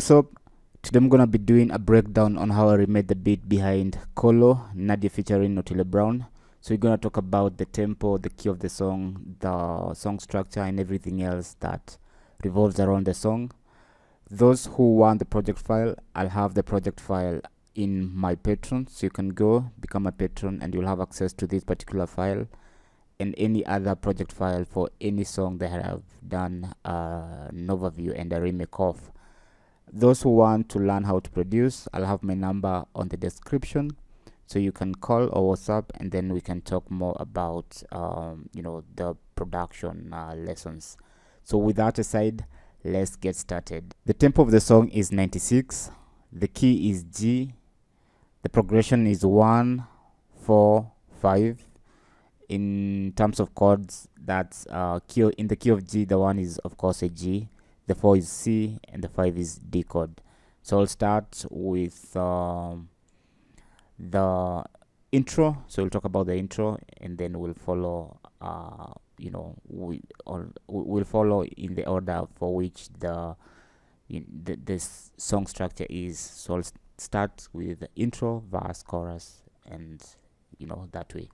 What's up? Today I'm gonna be doing a breakdown on how I remade the beat behind Kolo, Nadia featuring Otile Brown. So we're gonna talk about the tempo, the key of the song structure, and everything else that revolves around the song. Those who want the project file, I'll have the project file in my Patreon, so you can go become a patron and you'll have access to this particular file and any other project file for any song that I have done an overview and a remake of. Those who want to learn how to produce, I'll have my number on the description, so you can call or WhatsApp, and then we can talk more about the production lessons. So with that aside, let's get started. The tempo of the song is 96, the key is G, the progression is 1 4 5. In terms of chords, that's in the key of G, the 1 is of course a G, the 4 is C, and the 5 is D chord. So I'll start with the intro. So we'll talk about the intro, and then we'll follow we'll follow in the order for which this song structure is. So I'll start with the intro, verse, chorus, and that way.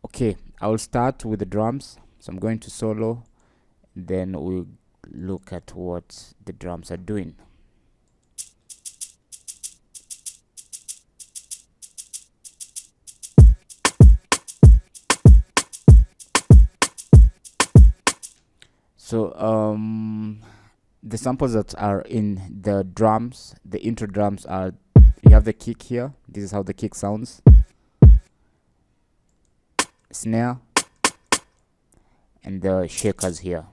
Okay, I'll start with the drums. So I'm going to solo, then we'll look at what the drums are doing. So the samples that are in the drums, the intro drums, are, you have the kick here. This is how the kick sounds. Snare and the shakers here.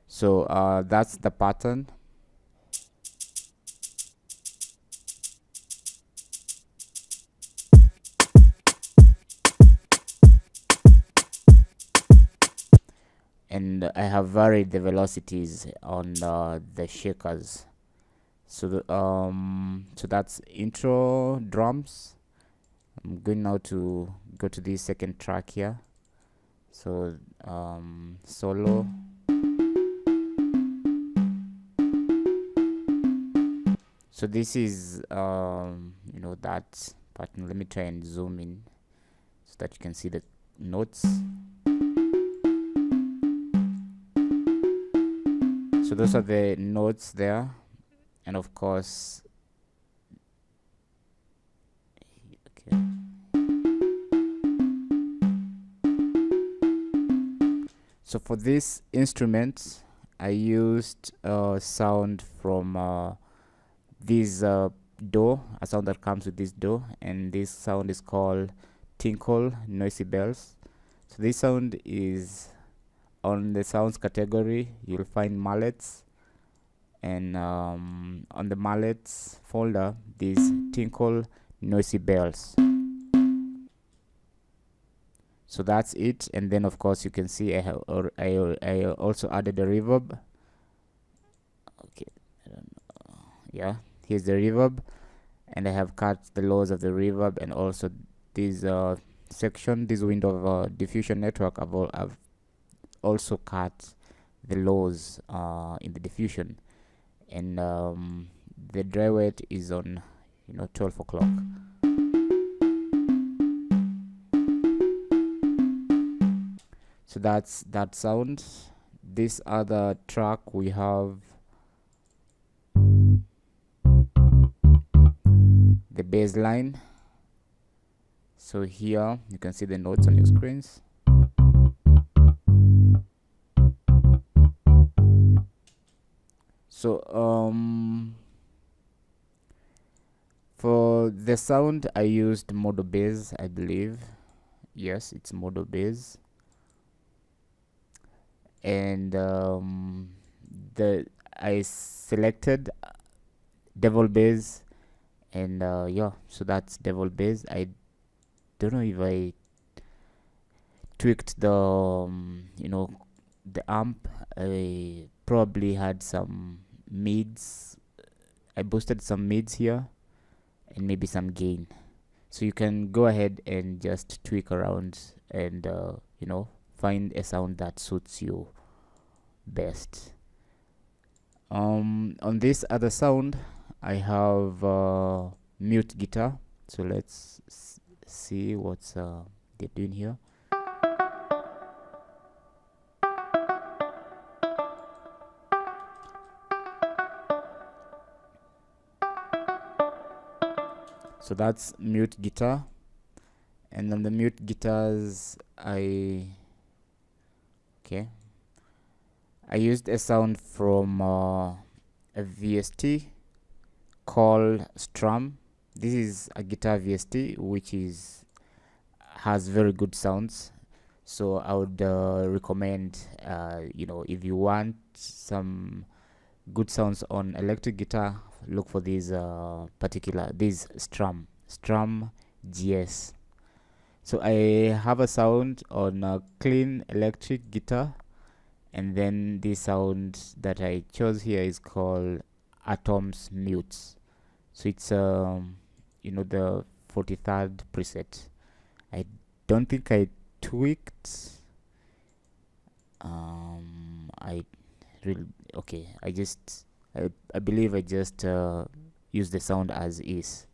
So that's the pattern. And I have varied the velocities on the shakers. So so that's intro drums. I'm going now to go to the second track here. So solo. So this is that pattern. Let me try and zoom in so that you can see the notes. So those are the notes there, and of course so for this instrument I used sound from this DAW, a sound that comes with this DAW, and this sound is called Tinkle Noisy Bells. So this sound is on the sounds category. You'll find mallets, and on the mallets folder, this Tinkle Noisy Bells. So that's it. And then of course you can see I also added a reverb. Okay, I don't know. Yeah, here's the reverb, and I have cut the lows of the reverb, and also this section, this window of diffusion network, I've also cut the lows in the diffusion, and the dry wet is on 12 o'clock. So that's that sound. This other track, we have the bass line. So here you can see the notes on your screens. So for the sound I used modo bass, I believe. Yes, it's modo bass. And I selected devil bass, and yeah, so that's devil bass. I don't know if I tweaked the the amp. I probably had some mids. I boosted some mids here and maybe some gain. So you can go ahead and just tweak around and find a sound that suits you best. On this other sound I have mute guitar, so let's see what's they're doing here. So that's mute guitar, and on the mute guitars I used a sound from a VST called Strum. This is a guitar VST which has very good sounds, so I would recommend if you want some good sounds on electric guitar, look for these Strum GS. So I have a sound on a clean electric guitar, and then the sound that I chose here is called Atoms Mutes. So it's the 43rd preset. I don't think I tweaked. I believe I just use the sound as is.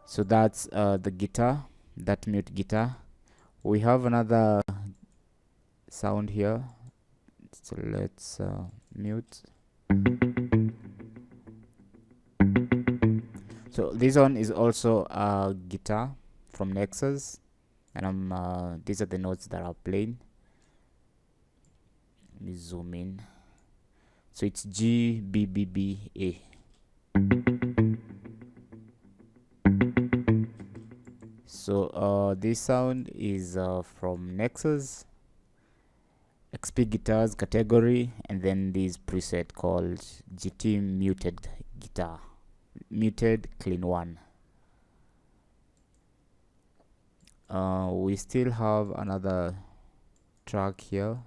So that's the guitar, that mute guitar. We have another sound here, so let's mute. So this one is also a guitar from Nexus, and these are the notes that are playing. Let me zoom in. So it's G B B B A. So this sound is from Nexus XP guitars category, and then this preset called GT muted guitar, muted clean one. We still have another track here,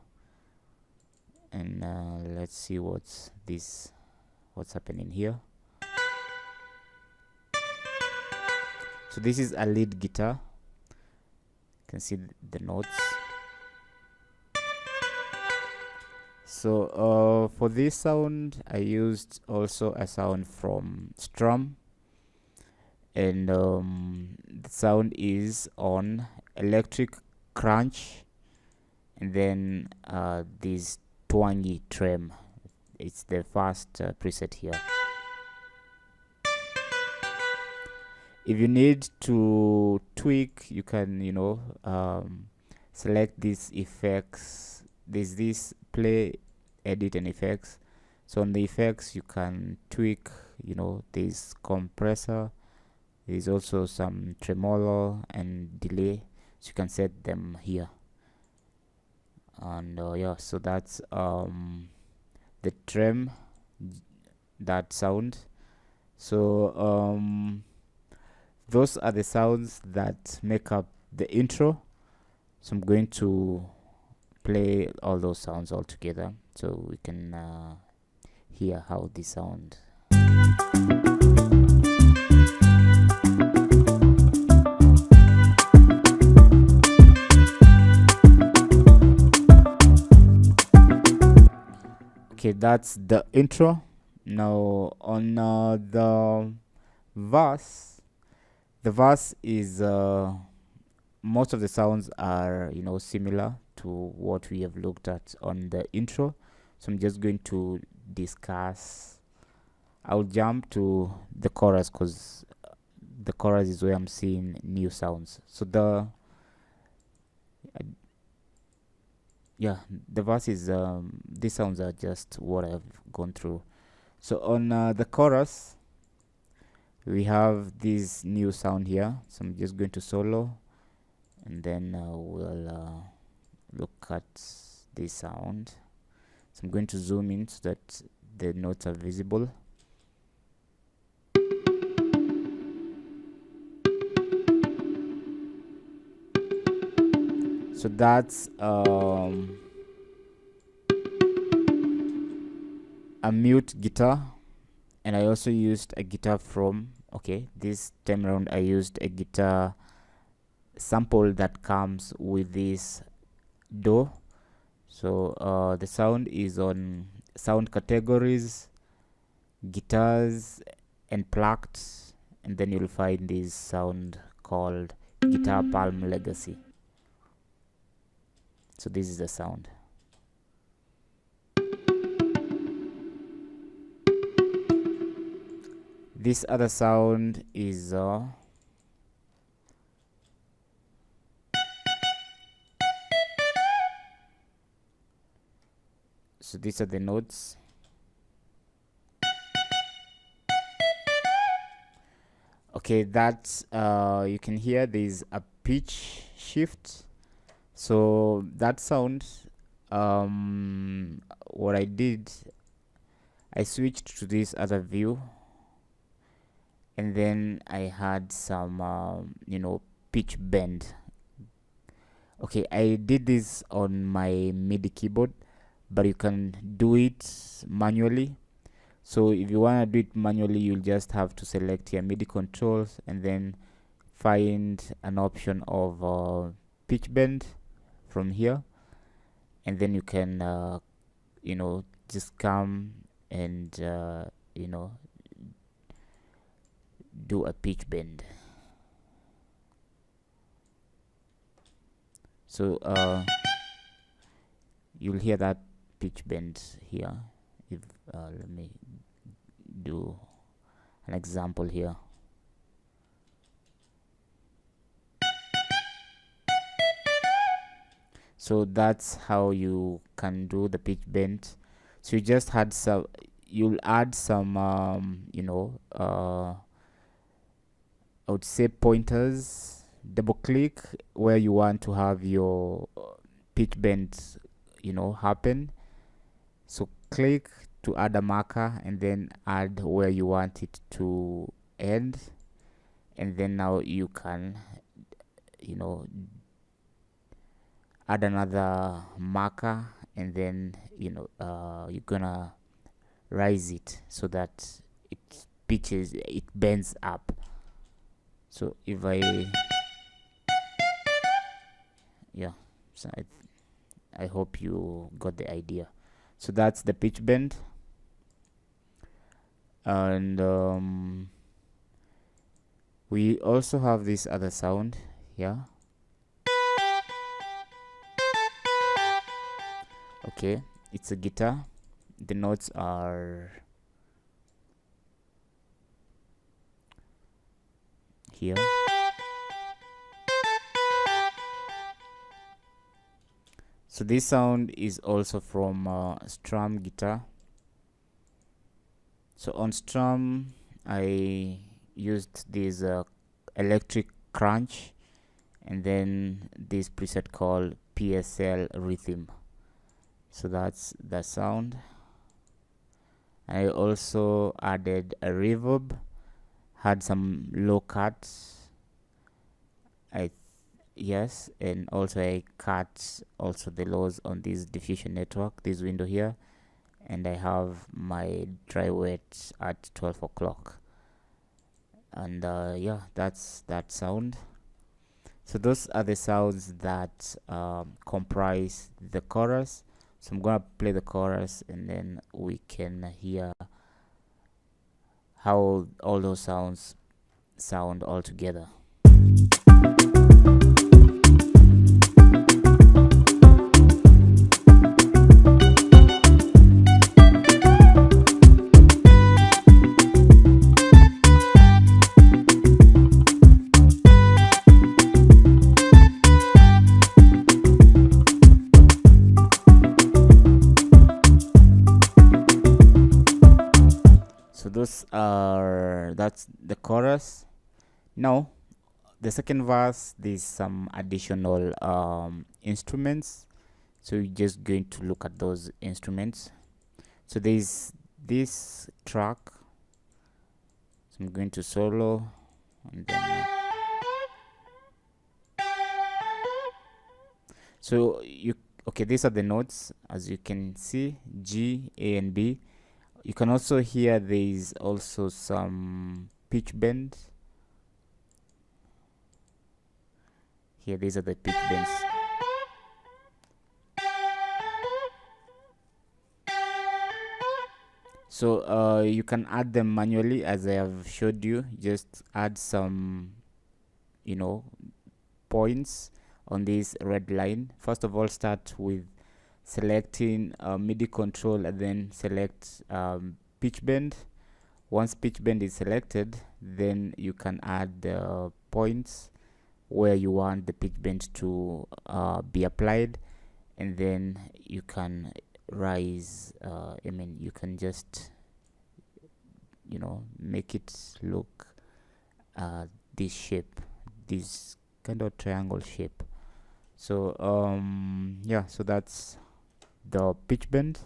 and let's see what's happening here. So this is a lead guitar. You can see the notes. So for this sound I used also a sound from Strum, and the sound is on electric crunch, and then this twangy trem. It's the first preset here. If you need to tweak, you can select these effects. There's this play, edit, and effects. So on the effects you can tweak, this compressor. There's also some tremolo and delay, so you can set them here. And so that's the trem, that sound. So those are the sounds that make up the intro. So I'm going to play all those sounds all together so we can hear how they sound. Okay, that's the intro. Now on the verse. The verse is most of the sounds are similar to what we have looked at on the intro. So I'm just going to discuss. I'll jump to the chorus because the chorus is where I'm seeing new sounds. So the verse is these sounds are just what I've gone through. So on the chorus we have this new sound here. So I'm just going to solo, and then we'll look at this sound. So I'm going to zoom in so that the notes are visible. So that's a mute guitar, and I also used a guitar from this time around I used a guitar sample that comes with this DAW. So the sound is on sound categories, guitars, and plucked, and then you'll find this sound called Guitar Palm Legacy. So this is the sound. This other sound is so these are the notes. Okay, that's you can hear there's a pitch shift. So that sound, what I did, I switched to this other view, and then I had some pitch bend. Okay, I did this on my MIDI keyboard, but you can do it manually. So if you want to do it manually, you'll just have to select your MIDI controls and then find an option of pitch bend from here, and then you can just come and do a pitch bend. So you'll hear that pitch bend here. If let me do an example here. So that's how you can do the pitch bend. So you just had some, you'll add some I would say pointers, double click where you want to have your pitch bend happen. So click to add a marker and then add where you want it to end, and then now you can add another marker, and then you're gonna rise it so that it bends up. So if so I hope you got the idea. So that's the pitch bend. And we also have this other sound here. Okay, it's a guitar. The notes are here. So this sound is also from strum guitar. So on strum I used this electric crunch, and then this preset called PSL rhythm. So that's the sound. I also added a reverb, had some low cuts, yes, and also I cut also the lows on this diffusion network, this window here, and I have my dry wet at 12 o'clock. And yeah, that's that sound. So those are the sounds that comprise the chorus. So I'm gonna play the chorus, and then we can hear how all those sounds sound all together. So that's the chorus. Now the second verse, there's some additional instruments, so you're just going to look at those instruments. So there's this track, so I'm going to solo, and then so these are the notes, as you can see, G, A, and B. You can also hear there's also some pitch bend here. These are the pitch bends. So you can add them manually, as I have showed you. Just add some, you know, points on this red line. First of all, start with selecting MIDI control and then select pitch bend. Once pitch bend is selected, then you can add the points where you want the pitch bend to be applied, and then you can rise you can just, you know, make it look this shape, this kind of triangle shape. So yeah, so that's the pitch bend.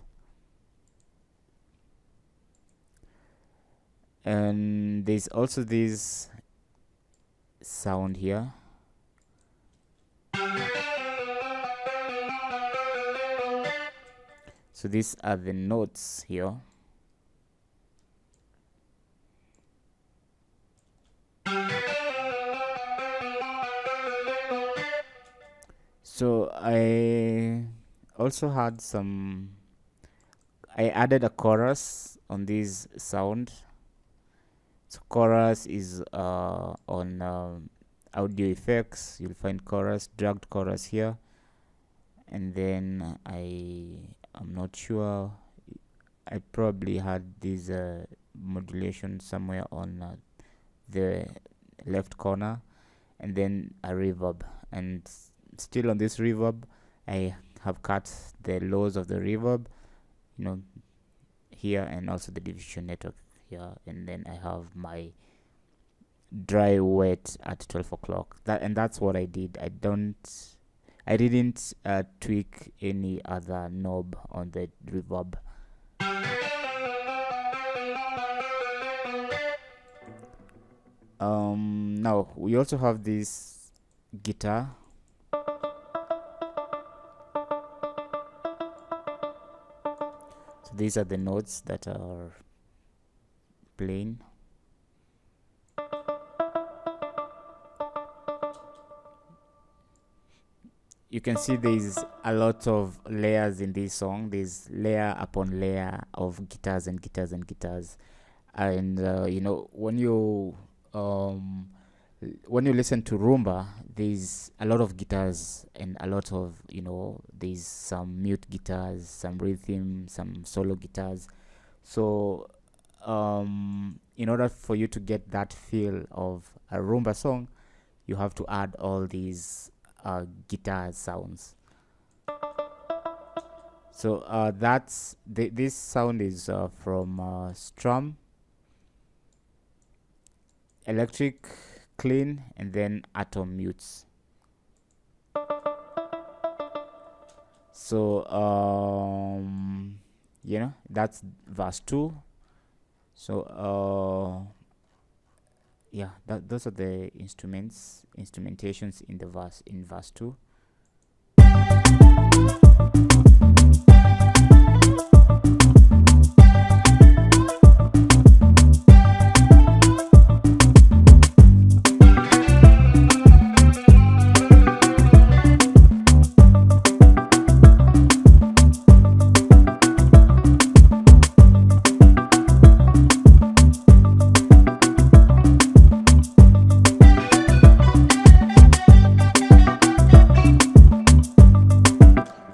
And there's also this sound here. So these are the notes here. So I also had I added a chorus on this sound. So chorus is on audio effects. You'll find chorus, dragged chorus here, and then I'm not sure, I probably had this modulation somewhere on the left corner, and then a reverb. And still on this reverb, I have cut the lows of the reverb, you know, here, and also the diffusion network here. And then I have my dry wet at 12 o'clock. That's what I did. I didn't tweak any other knob on the reverb. Now we also have this guitar. So these are the notes that are playing. You can see there's a lot of layers in this song. There's layer upon layer of guitars and guitars and guitars. And you know, when you listen to rumba, there's a lot of guitars and a lot of, you know, there's some mute guitars, some rhythm, some solo guitars. So in order for you to get that feel of a rumba song, you have to add all these guitar sounds. So that's this sound is from Strum, Electric, Clean, and then Atom Mutes. So you know, that's verse 2. So yeah, those are the instrumentations in verse 2.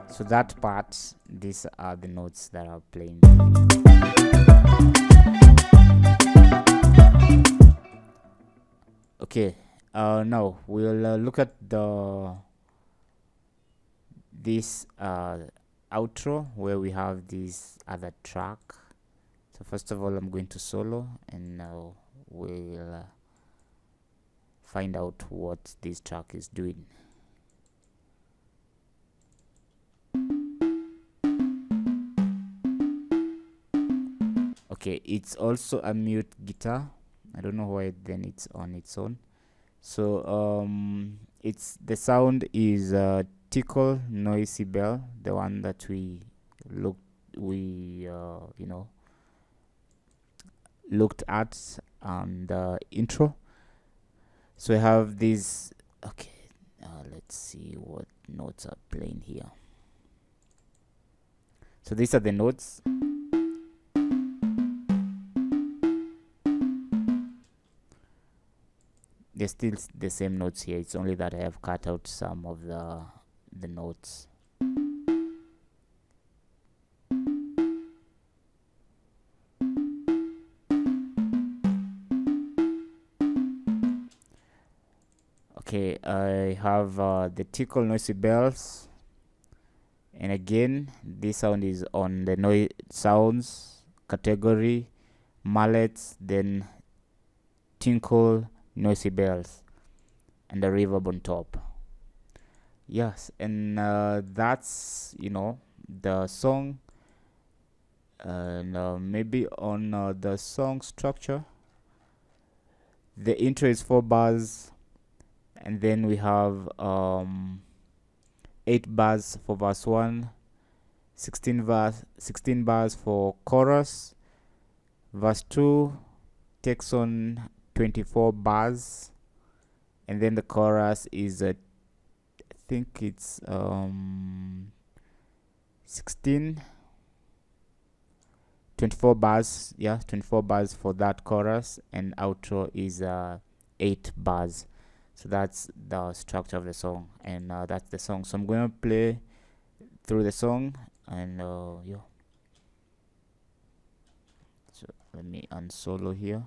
So that part, these are the notes that are playing. Okay, now we'll look at this outro where we have this other track. So first of all, I'm going to solo, and now we'll find out what this track is doing. Okay, it's also a mute guitar. I don't know why then it's on its own. So it's the sound is tickle noisy bell, the one that we you know, looked at on the intro. So I have these. Okay, let's see what notes are playing here. So these are the notes. They're still the same notes here. It's only that I have cut out some of the notes. Okay, I have the tickle noisy bells, and again this sound is on the noise sounds category, mallets, then tinkle noisy bells, and the reverb on top. Yes, and that's the song. And maybe on the song structure, the intro is 4 bars, and then we have 8 bars for verse 1, 16 bars for chorus. Verse 2 takes on 24 bars, and then the chorus is I think it's 16 24 bars. Yeah, 24 bars for that chorus, and outro is 8 bars. So that's the structure of the song, and that's the song. So I'm gonna play through the song, and yeah. So let me unsolo here.